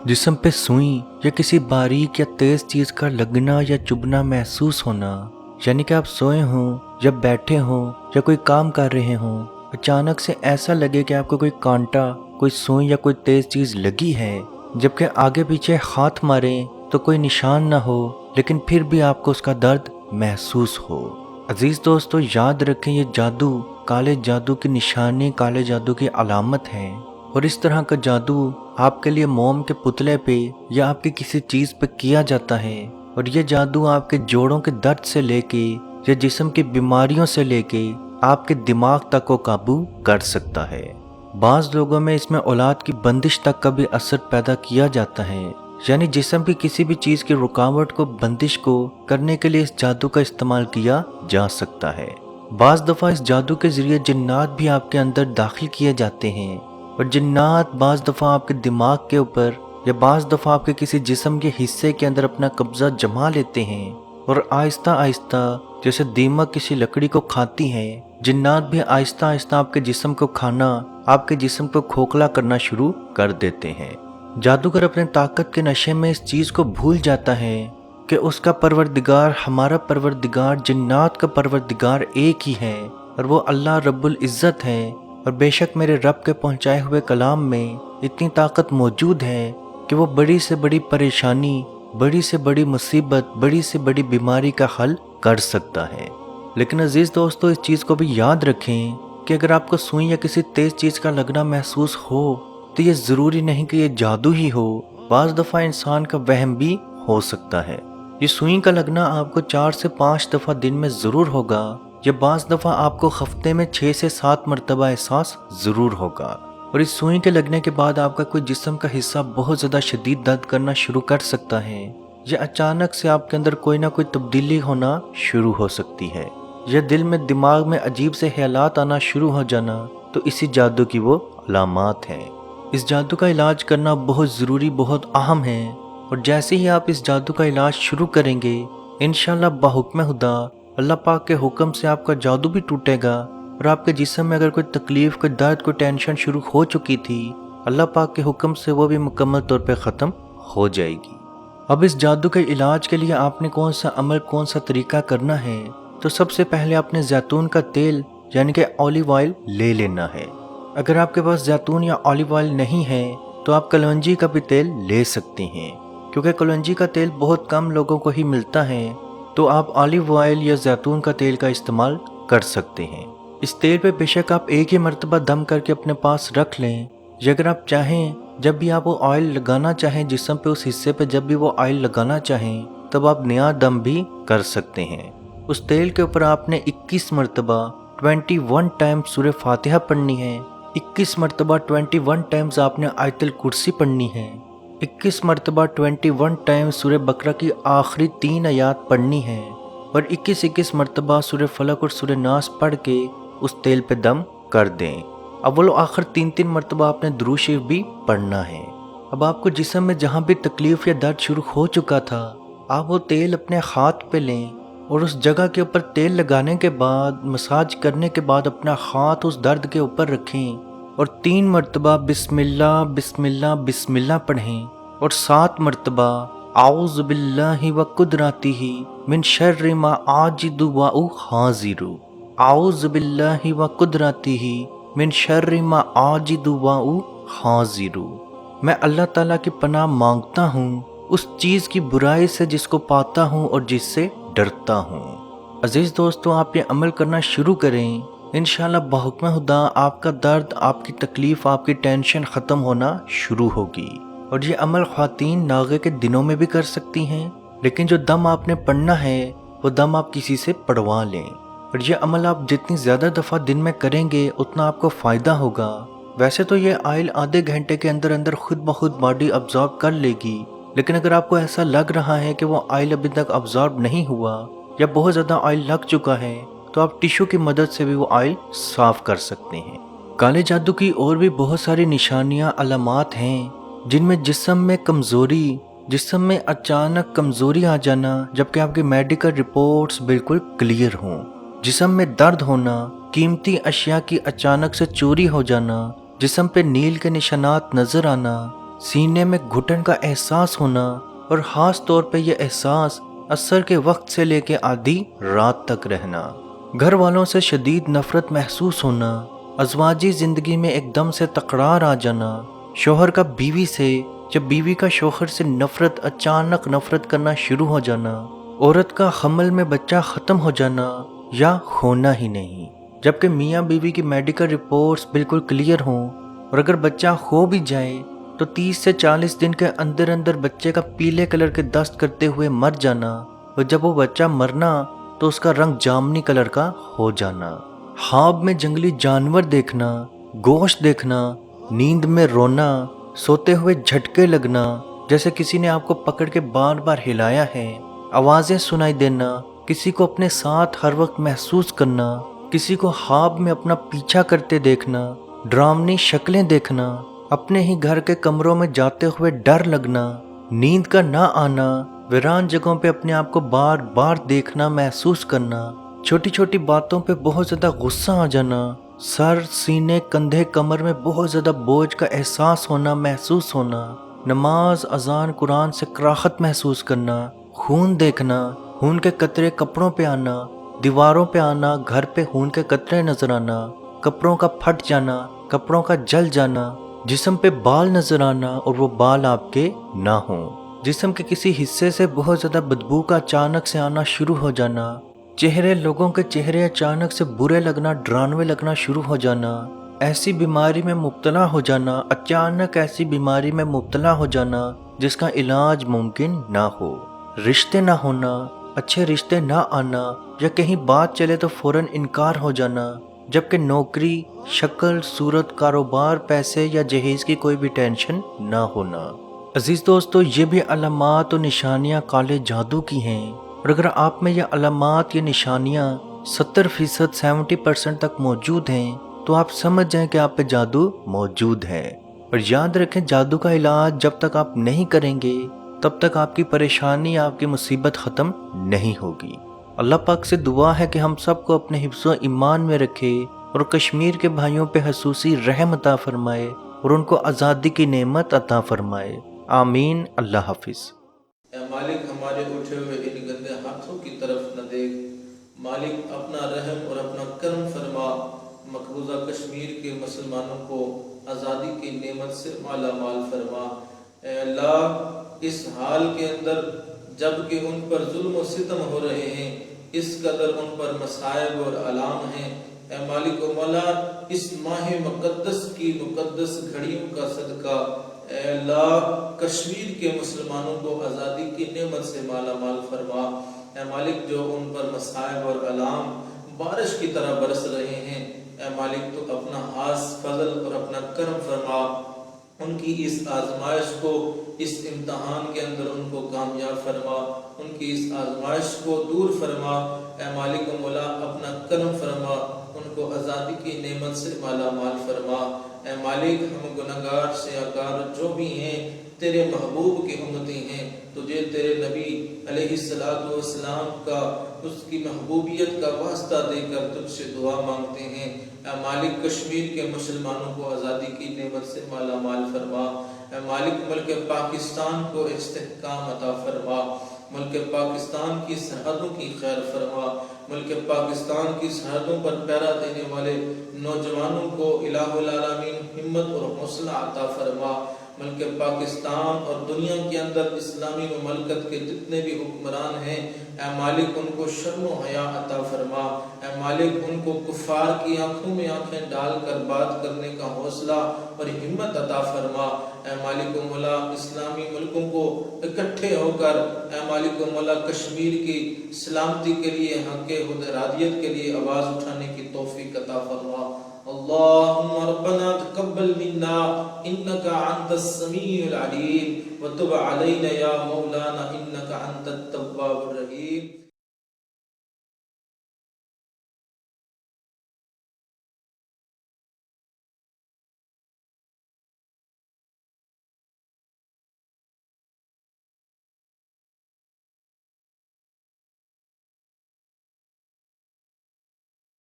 जिस्म पे सुई या किसी बारीक या तेज चीज का लगना या चुभना महसूस होना, यानी कि आप सोए हों या बैठे हों या कोई काम कर रहे हों, अचानक से ऐसा लगे कि आपको कोई कांटा, कोई सुई या कोई तेज चीज लगी है, जबकि आगे पीछे हाथ मारें तो कोई निशान ना हो, लेकिन फिर भी आपको उसका दर्द महसूस हो। अजीज दोस्तों, याद रखें, ये जादू काले जादू की निशानी, काले जादू की अलामत है। और इस तरह का जादू आपके लिए मोम के पुतले पे या आपकी किसी चीज पे किया जाता है। और ये जादू आपके जोड़ों के दर्द से लेके या जिस्म की बीमारियों से लेके आपके दिमाग तक को काबू कर सकता है। बाज लोगों में इसमें औलाद की बंदिश तक का भी असर पैदा किया जाता है, यानी जिस्म की किसी भी चीज की रुकावट को, बंदिश को करने के लिए इस जादू का इस्तेमाल किया जा सकता है। बाज दफा इस जादू के जरिए जिन्नात भी आपके अंदर दाखिल किए जाते हैं, और जिन्नात बाज दफा आपके दिमाग के ऊपर या बाज दफा आपके किसी जिस्म के हिस्से के अंदर अपना कब्जा जमा लेते हैं, और आहिस्ता आहिस्ता जैसे दीमक किसी लकड़ी को खाती है, जिन्नात भी आहिस्ता आहिस्ता आपके जिस्म को खाना, आपके जिस्म को खोखला करना शुरू कर देते हैं। जादूगर अपने ताकत के नशे में इस चीज को भूल जाता है कि उसका परवरदिगार, हमारा परवरदिगार, जिन्नात का परवरदिगार एक ही है, और वो अल्लाह रब्बुल इज़्ज़त है। और बेशक मेरे रब के पहुंचाए हुए कलाम में इतनी ताकत मौजूद है कि वो बड़ी से बड़ी परेशानी, बड़ी से बड़ी मुसीबत, बड़ी से बड़ी बीमारी का हल कर सकता है। लेकिन अजीज दोस्तों, इस चीज़ को भी याद रखें कि अगर आपको सुई या किसी तेज चीज़ का लगना महसूस हो तो ये ज़रूरी नहीं कि ये जादू ही हो, बाज़ दफ़ा इंसान का वहम भी हो सकता है। ये सुई का लगना आपको 4 से 5 दफ़ा दिन में ज़रूर होगा, या बाज़ दफ़ा आपको हफ्ते में 6 से 7 मरतबा एहसास ज़रूर होगा। और इस सुई के लगने के बाद आपका कोई जिस्म का हिस्सा बहुत ज़्यादा शदीद दर्द करना शुरू कर सकता है, या अचानक से आपके अंदर कोई ना कोई तब्दीली होना शुरू हो सकती है, या दिल में, दिमाग में अजीब से ख्यालात आना शुरू हो जाना, तो इसी जादू की वो अलामात हैं। इस जादू का इलाज करना बहुत ज़रूरी, बहुत अहम है। और जैसे ही आप इस जादू का इलाज शुरू करेंगे, इंशाअल्लाह बाहुक्म खुदा, अल्लाह पाक के हुक्म से आपका जादू भी टूटेगा, और आपके जिस्म में अगर कोई तकलीफ, कोई दर्द, कोई टेंशन शुरू हो चुकी थी, अल्लाह पाक के हुक्म से वो भी मुकम्मल तौर पे ख़त्म हो जाएगी। अब इस जादू के इलाज के लिए आपने कौन सा अमल, कौन सा तरीका करना है, तो सबसे पहले आपने जैतून का तेल यानी कि ऑलिव ऑयल ले लेना है। अगर आपके पास जैतून या ऑलिव ऑयल नहीं है तो आप कलौंजी का भी तेल ले सकते हैं, क्योंकि कलौंजी का तेल बहुत कम लोगों को ही मिलता है, तो आप ऑलिव ऑयल या जैतून का तेल का इस्तेमाल कर सकते हैं। इस तेल पे बेशक आप एक ही मरतबा दम करके अपने पास रख लें, या अगर आप चाहें, जब भी आप वो ऑयल लगाना चाहें जिस्म पे, उस हिस्से पे जब भी वो ऑयल लगाना चाहें, तब आप नया दम भी कर सकते हैं। उस तेल के ऊपर आपने 21 मरतबा 21 टाइम सूरह फातिहा पढ़नी है, 21 मरतबा 21 टाइम्स आपने आयतुल कुर्सी पढ़नी है, 21 मरतबा 21 टाइम सूरह बकरा की आखिरी 3 आयात पढ़नी है, और 21 मरतबा सूरह फलक और सूरह नास पढ़ के उस तेल पे दम कर दें। अव्वल आखिर 3 मरतबा आपने दुरूद शरीफ भी पढ़ना है। अब आपको जिस्म में जहाँ भी तकलीफ या दर्द शुरू हो चुका था, आप वो तेल अपने हाथ पे लें, और उस जगह के ऊपर तेल लगाने के बाद, मसाज करने के बाद अपना हाथ उस दर्द के ऊपर रखें, और 3 मरतबा बिस्मिल्लाह बिस्मिल्लाह बिस्मिल्लाह पढ़ें, और 7 मरतबा आऊज़ु बिल्लाहि व कुदरतिही मिन शर्रि मा आजिदु व हाजिरु, आऊज़ु बिल्लाहि व कुदरतिही मिन शर्रि मा आजिदु व हाजिरु। मैं अल्लाह ताला की पनाह मांगता हूँ उस चीज़ की बुराई से जिसको पाता हूँ और जिससे डरता हूँ। अजीज दोस्तों, आप ये अमल करना शुरू करें, इंशाअल्लाह बाहुक्म खुदा आपका दर्द, आपकी तकलीफ, आपकी टेंशन ख़त्म होना शुरू होगी। और ये अमल ख्वातीन नागे के दिनों में भी कर सकती हैं, लेकिन जो दम आपने पढ़ना है वो दम आप किसी से पढ़वा लें। और ये अमल आप जितनी ज़्यादा दफ़ा दिन में करेंगे उतना आपको फ़ायदा होगा। वैसे तो ये ऑयल आधे घंटे के अंदर अंदर खुद ब खुद बॉडी अब्जॉर्ब कर लेगी, लेकिन अगर आपको ऐसा लग रहा है कि वो ऑयल अभी तक अब्जॉर्ब नहीं हुआ या बहुत ज़्यादा ऑयल लग चुका है, तो आप टिश्यू की मदद से भी वो ऑयल साफ़ कर सकते हैं। काले जादू की और भी बहुत सारी निशानियाँ, अलामात हैं, जिनमें जिस्म में कमज़ोरी, जिस्म में अचानक कमज़ोरी आ जाना जबकि आपकी मेडिकल रिपोर्ट्स बिल्कुल क्लियर हों, जिस्म में दर्द होना, कीमती अशिया की अचानक से चोरी हो जाना, जिस्म पे नील के निशानात नज़र आना, سینے میں گھٹن کا احساس ہونا اور خاص طور پہ یہ احساس عصر کے وقت سے لے کے آدھی رات تک رہنا، گھر والوں سے شدید نفرت محسوس ہونا، ازواجی زندگی میں ایک دم سے تکرار آ جانا، شوہر کا بیوی سے یا بیوی کا شوہر سے اچانک نفرت کرنا شروع ہو جانا، عورت کا حمل میں بچہ ختم ہو جانا یا ہونا ہی نہیں، جبکہ میاں بیوی کی میڈیکل رپورٹس بالکل کلیئر ہوں، اور اگر بچہ ہو بھی جائے تو 30 سے 40 دن کے اندر اندر بچے کا پیلے کلر کے دست کرتے ہوئے مر جانا، اور جب وہ بچہ مرنا تو اس کا رنگ جامنی کلر کا ہو جانا، خواب میں جنگلی جانور دیکھنا، گوشت دیکھنا، نیند میں رونا، سوتے ہوئے جھٹکے لگنا جیسے کسی نے آپ کو پکڑ کے بار بار ہلایا ہے، آوازیں سنائی دینا، کسی کو اپنے ساتھ ہر وقت محسوس کرنا، کسی کو خواب میں اپنا پیچھا کرتے دیکھنا، ڈرامنی شکلیں دیکھنا، اپنے ہی گھر کے کمروں میں جاتے ہوئے ڈر لگنا، نیند کا نہ آنا، ویران جگہوں پہ اپنے آپ کو بار بار دیکھنا محسوس کرنا، چھوٹی چھوٹی باتوں پہ بہت زیادہ غصہ آ جانا، سر، سینے، کندھے، کمر میں بہت زیادہ بوجھ کا احساس ہونا محسوس ہونا، نماز، اذان، قرآن سے کراہت محسوس کرنا، خون دیکھنا، خون کے قطرے کپڑوں پہ آنا، دیواروں پہ آنا، گھر پہ خون کے قطرے نظر آنا، کپڑوں کا پھٹ جانا، کپڑوں کا جل جانا، جسم پہ بال نظر آنا اور وہ بال آپ کے نہ ہوں، جسم کے کسی حصے سے بہت زیادہ بدبو کا اچانک سے آنا شروع ہو جانا، چہرے، لوگوں کے چہرے اچانک سے برے لگنا، ڈرانوے لگنا شروع ہو جانا، ایسی بیماری میں مبتلا ہو جانا، اچانک ایسی بیماری میں مبتلا ہو جانا جس کا علاج ممکن نہ ہو، رشتے نہ ہونا، اچھے رشتے نہ آنا، یا کہیں بات چلے تو فوراً انکار ہو جانا، جبکہ نوکری، شکل، صورت، کاروبار، پیسے یا جہیز کی کوئی بھی ٹینشن نہ ہونا۔ عزیز دوستو، یہ بھی علامات و نشانیاں کالے جادو کی ہیں، اور اگر آپ میں یہ علامات یا نشانیاں 70%، 70% تک موجود ہیں تو آپ سمجھ جائیں کہ آپ پہ جادو موجود ہے، اور یاد رکھیں جادو کا علاج جب تک آپ نہیں کریں گے تب تک آپ کی پریشانی، آپ کی مصیبت ختم نہیں ہوگی۔ اللہ پاک سے دعا ہے کہ ہم سب کو اپنے حفظ و ایمان میں رکھے اور کشمیر کے بھائیوں پہ خصوصی رحم عطا فرمائے اور ان کو آزادی کی نعمت عطا فرمائے، آمین۔ اللہ حافظ۔ اے مالک، ہمارے اٹھے ہوئے ان گندے ہاتھوں کی طرف نہ دیکھ، مالک اپنا رحم اور اپنا کرم فرما، مقبوضہ کشمیر کے مسلمانوں کو آزادی کی نعمت سے مالا مال فرما۔ اے اللہ، اس حال کے اندر جب کہ ان پر ظلم و ستم ہو رہے ہیں، اس قدر ان پر مصائب اور آلام ہیں، اے مالک و مولا، اس ماہ مقدس کی مقدس گھڑیوں کا صدقہ اے اللہ کشمیر کے مسلمانوں کو آزادی کی نعمت سے مالا مال فرما۔ اے مالک، جو ان پر مصائب اور آلام بارش کی طرح برس رہے ہیں، اے مالک تو اپنا خاص فضل اور اپنا کرم فرما، ان کی اس آزمائش کو، اس امتحان کے اندر ان کو کامیاب فرما، ان کی اس آزمائش کو دور فرما۔ اے مالک و مولا، اپنا کرم فرما، ان کو آزادی کی نعمت سے مالا مال فرما۔ اے مالک، ہم گناہگار سیاہکار جو بھی ہیں، تیرے محبوب کی امتی ہیں، تجھے تیرے نبی علیہ السلام کا، اس کی محبوبیت کا واسطہ دے کر تجھ سے دعا مانگتے ہیں۔ اے مالک، کشمیر کے مسلمانوں کو آزادی کی نعمت سے مالا مال فرما۔ اے مالک، ملک پاکستان کو استحکام عطا فرما، ملک پاکستان کی سرحدوں کی خیر فرما، ملک پاکستان کی سرحدوں پر پہرا دینے والے نوجوانوں کو الہ العالمین ہمت اور حوصلہ عطا فرما۔ ملک پاکستان اور دنیا کے اندر اسلامی مملکت کے جتنے بھی حکمران ہیں، اے مالک ان کو شرم و حیا عطا فرما۔ اے مالک، ان کو کفار کی آنکھوں میں آنکھیں ڈال کر بات کرنے کا حوصلہ اور ہمت عطا فرما۔ اے مالک و مولا، اسلامی ملکوں کو اکٹھے ہو کر اے مالک و مولا کشمیر کی سلامتی کے لیے، حق خدرادیت کے لیے آواز اٹھانے کی توفیق عطا فرما۔ اللہم ربنا تقبل منا انکا انت السمیع العلیم وتب علینا یا مولانا انکا انت التواب الرحیم۔